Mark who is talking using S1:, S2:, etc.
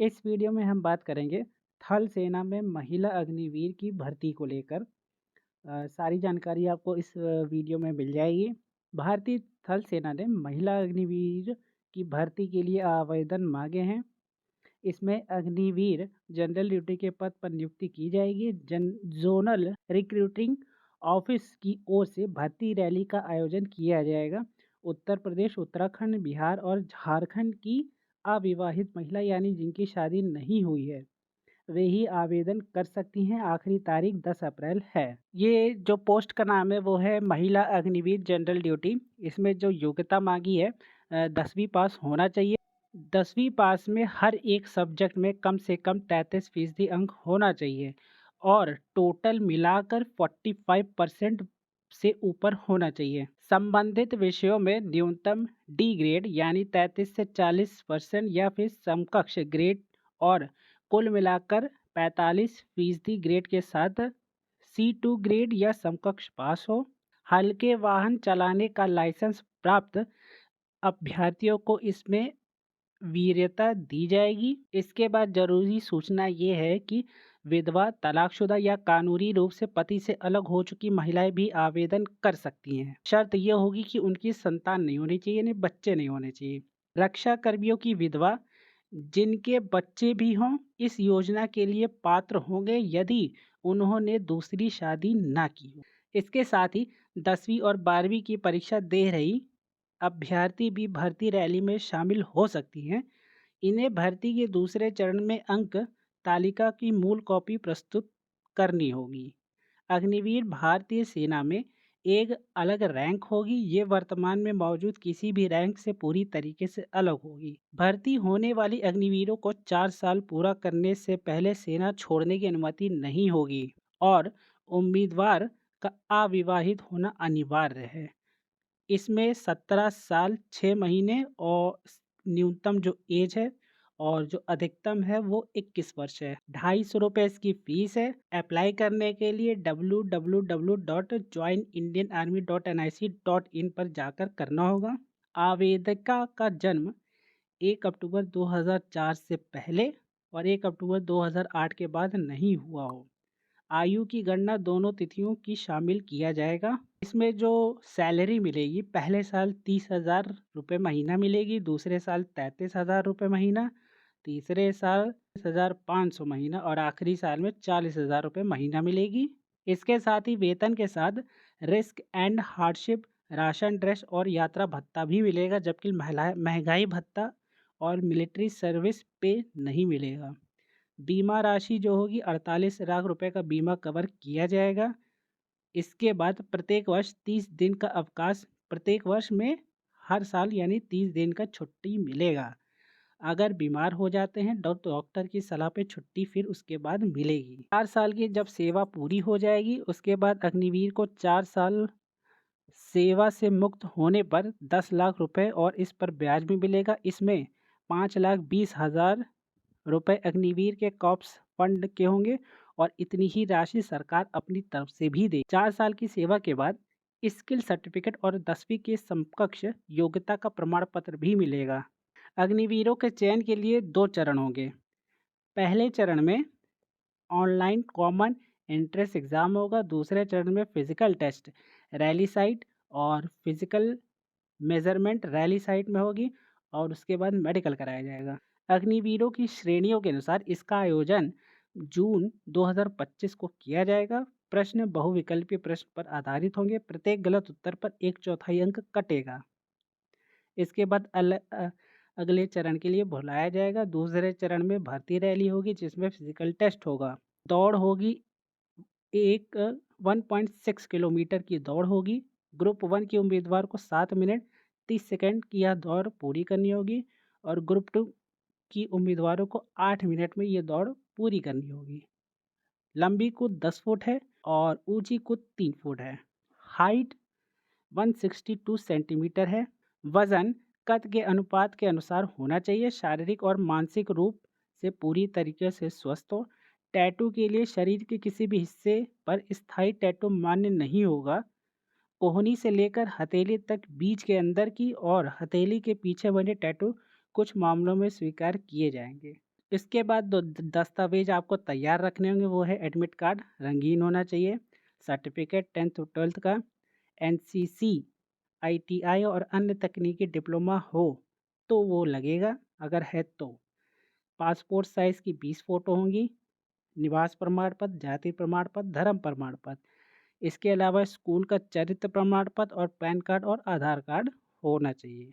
S1: इस वीडियो में हम बात करेंगे थल सेना में महिला अग्निवीर की भर्ती को लेकर। सारी जानकारी आपको इस वीडियो में मिल जाएगी। भारतीय थल सेना ने महिला अग्निवीर की भर्ती के लिए आवेदन मांगे हैं। इसमें अग्निवीर जनरल ड्यूटी के पद पर नियुक्ति की जाएगी। जोनल रिक्रूटिंग ऑफिस की ओर से भर्ती रैली का आयोजन किया जाएगा। उत्तर प्रदेश, उत्तराखंड, बिहार और झारखंड की अविवाहित महिला यानी जिनकी शादी नहीं हुई है वे ही आवेदन कर सकती हैं। आखिरी तारीख 10 अप्रैल है। ये जो पोस्ट का नाम है वो है महिला अग्निवीर जनरल ड्यूटी। इसमें जो योग्यता मांगी है 10वीं पास होना चाहिए। 10वीं पास में हर एक सब्जेक्ट में कम से कम 33% अंक होना चाहिए और टोटल मिलाकर 45% से ऊपर होना चाहिए। संबंधित विषयों में न्यूनतम डी ग्रेड यानी 33 से 40% या फिर समकक्ष ग्रेड और कुल मिलाकर 45% ग्रेड के साथ C2 ग्रेड या समकक्ष पास हो। हल्के वाहन चलाने का लाइसेंस प्राप्त अभ्यर्थियों को इसमें वरीयता दी जाएगी। इसके बाद जरूरी सूचना ये है कि विधवा, तलाकशुदा या कानूनी रूप से पति से अलग हो चुकी महिलाएं भी आवेदन कर सकती हैं। शर्त यह होगी कि उनकी संतान नहीं होनी चाहिए, यानी बच्चे नहीं होने चाहिए। रक्षा कर्मियों की विधवा जिनके बच्चे भी हों इस योजना के लिए पात्र होंगे यदि उन्होंने दूसरी शादी ना की हो। इसके साथ ही 10वीं और 12वीं की परीक्षा दे रही अभ्यर्थी भी भर्ती रैली में शामिल हो सकती हैं। इन्हें भर्ती के दूसरे चरण में अंक तालिका की मूल कॉपी प्रस्तुत करनी होगी। अग्निवीर भारतीय सेना में एक अलग रैंक होगी। ये वर्तमान में मौजूद किसी भी रैंक से पूरी तरीके से अलग होगी। भर्ती होने वाली अग्निवीरों को 4 साल पूरा करने से पहले सेना छोड़ने की अनुमति नहीं होगी और उम्मीदवार का अविवाहित होना अनिवार्य है। इसमें 17 साल 6 महीने और न्यूनतम जो एज है और जो अधिकतम है वो 21 वर्ष है। 250 रुपये इसकी फीस है। अप्लाई करने के लिए www.joinindianarmy.nic.in पर जाकर करना होगा। आवेदिका का जन्म 1 अक्टूबर 2004 से पहले और 1 अक्टूबर 2008 के बाद नहीं हुआ हो। आयु की गणना दोनों तिथियों की शामिल किया जाएगा। इसमें जो सैलरी मिलेगी पहले साल 30,000 रुपये महीना मिलेगी, दूसरे साल 33,000 रुपये महीना, तीसरे साल 30,500 महीना और आखिरी साल में 40,000 रुपये महीना मिलेगी। इसके साथ ही वेतन के साथ risk and hardship, ration, dress और यात्रा भत्ता भी मिलेगा, जबकि महंगाई भत्ता और मिलिट्री सर्विस पे नहीं मिलेगा। बीमा राशि जो होगी 48 लाख रुपए का बीमा कवर किया जाएगा। इसके बाद प्रत्येक वर्ष 30 दिन का अवकाश, प्रत्येक वर्ष में हर साल यानी 30 दिन का छुट्टी मिलेगा। अगर बीमार हो जाते हैं डॉक्टर की सलाह पे छुट्टी फिर उसके बाद मिलेगी। 4 साल की जब सेवा पूरी हो जाएगी उसके बाद अग्निवीर को 4 साल सेवा से मुक्त होने पर 10 लाख रुपए और इस पर ब्याज भी मिलेगा। इसमें 5,20,000 रुपए अग्निवीर के कॉप्स फंड के होंगे और इतनी ही राशि सरकार अपनी तरफ से भी दे। 4 साल की सेवा के बाद स्किल सर्टिफिकेट और 10वीं के समकक्ष योग्यता का प्रमाण पत्र भी मिलेगा। अग्निवीरों के चयन के लिए 2 चरण होंगे। पहले चरण में ऑनलाइन कॉमन एंट्रेंस एग्जाम होगा। दूसरे चरण में फिजिकल टेस्ट रैली साइट और फिजिकल मेजरमेंट रैली साइट में होगी और उसके बाद मेडिकल कराया जाएगा। अग्निवीरों की श्रेणियों के अनुसार इसका आयोजन जून 2025 को किया जाएगा। प्रश्न बहुविकल्पीय प्रश्न पर आधारित होंगे। प्रत्येक गलत उत्तर पर 1/4 अंक कटेगा। इसके बाद अगले चरण के लिए बुलाया जाएगा। दूसरे चरण में भर्ती रैली होगी जिसमें फिजिकल टेस्ट होगा। दौड़ होगी, एक 1.6 किलोमीटर की दौड़ होगी। ग्रुप 1 के उम्मीदवार को 7 मिनट 30 सेकंड की यह दौड़ पूरी करनी होगी और ग्रुप 2 की उम्मीदवारों को 8 मिनट में ये दौड़ पूरी करनी होगी। लंबी कूद 10 फुट है और ऊंची कूद 3 फुट है। हाइट 162 सेंटीमीटर है। वजन कद के अनुपात के अनुसार होना चाहिए। शारीरिक और मानसिक रूप से पूरी तरीके से स्वस्थ हो। टैटू के लिए शरीर के किसी भी हिस्से पर स्थायी टैटू मान्य नहीं होगा। कोहनी से लेकर हथेली तक बीच के अंदर की और हथेली के पीछे बने टैटू कुछ मामलों में स्वीकार किए जाएंगे। इसके बाद दस्तावेज आपको तैयार रखने होंगे, वो है एडमिट कार्ड रंगीन होना चाहिए, सर्टिफिकेट 10th और 12th का, एनसीसी, आईटीआई और अन्य तकनीकी डिप्लोमा हो तो वो लगेगा, अगर है तो। पासपोर्ट साइज़ की 20 फ़ोटो होंगी, निवास प्रमाण पत्र, जाति प्रमाण पत्र, धर्म प्रमाण पत्र। इसके अलावा स्कूल का चरित्र प्रमाण पत्र और पैन कार्ड और आधार कार्ड होना चाहिए।